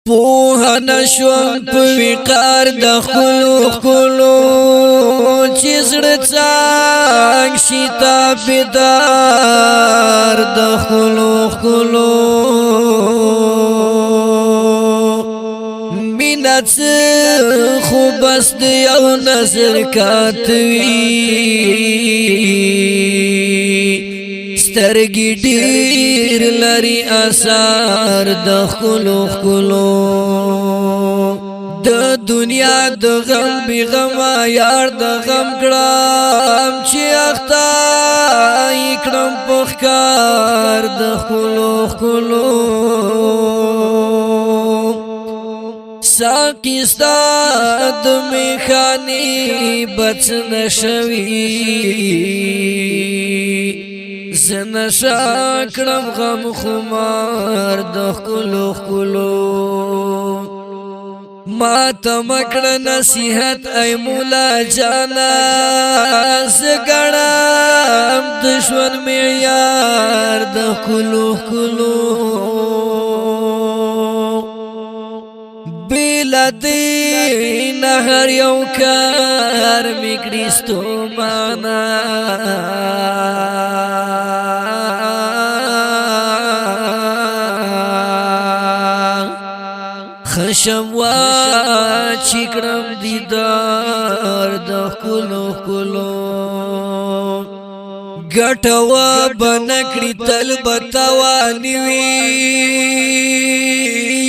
پوه نشوم په وقار د خلو چې زړه څنګه شي تابعدار د خلو مینت خو بس د یو نظر کاتوي سترګې ډېر لري اثر د خلو د دنیا د غم بی غم یار د غم کړم چې اخته کړم په ښکار د خلو ساقی ستا د میخانې بچ نشوي زنشا کړم غم خمار د خلو ما تمکړه نصیحت ای مولا جانا زګړم دشمن معیار د خلو بلا دین هر یو کار میکړیستو معنا خشم وا چکرم دیدار د خلو ګټوا بنکړی تل بتوانی وی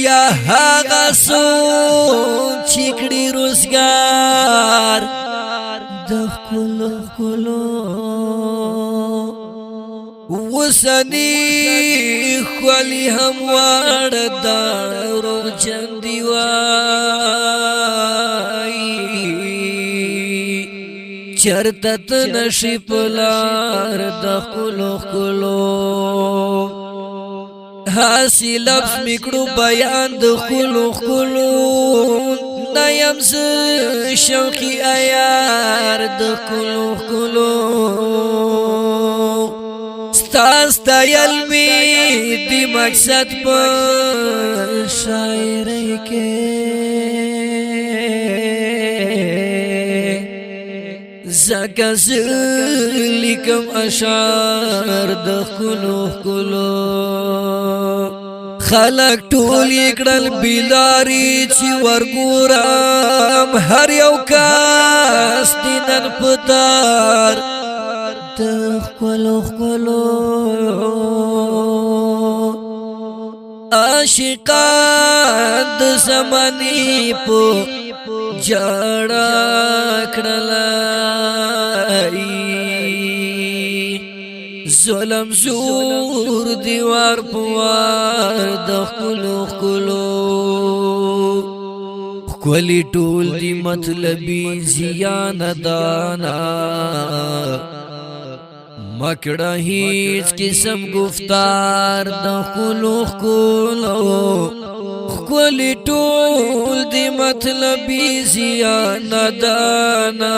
یا هغه سو چکړی روزګار د خلو وسنی خلی هم وړ دارو چندی وای چرتت نشی پلار د خلو حاصل لفظ میکړو بیان د خلو نیم ز شوقی ایار د خلو ستا یلمی دی مقصد په شاعری کې زکه لیکم اشعار د خلو خلق ټول کړل بیلاری چې ورګورم هر یو کاس دینن پتار د خلو عاشقان د زمانی په جړه کړلای ظلم زور دیوار پوار د خلو کلی ټول دی مطلبی زیان دانا مکڑا هیچ قسم گفتار د خلو کلی ټول دی مطلبی زیان دانا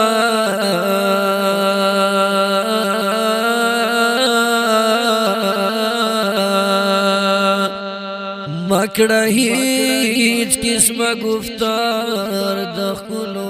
مکڑا هیچ قسم گفتار د خلو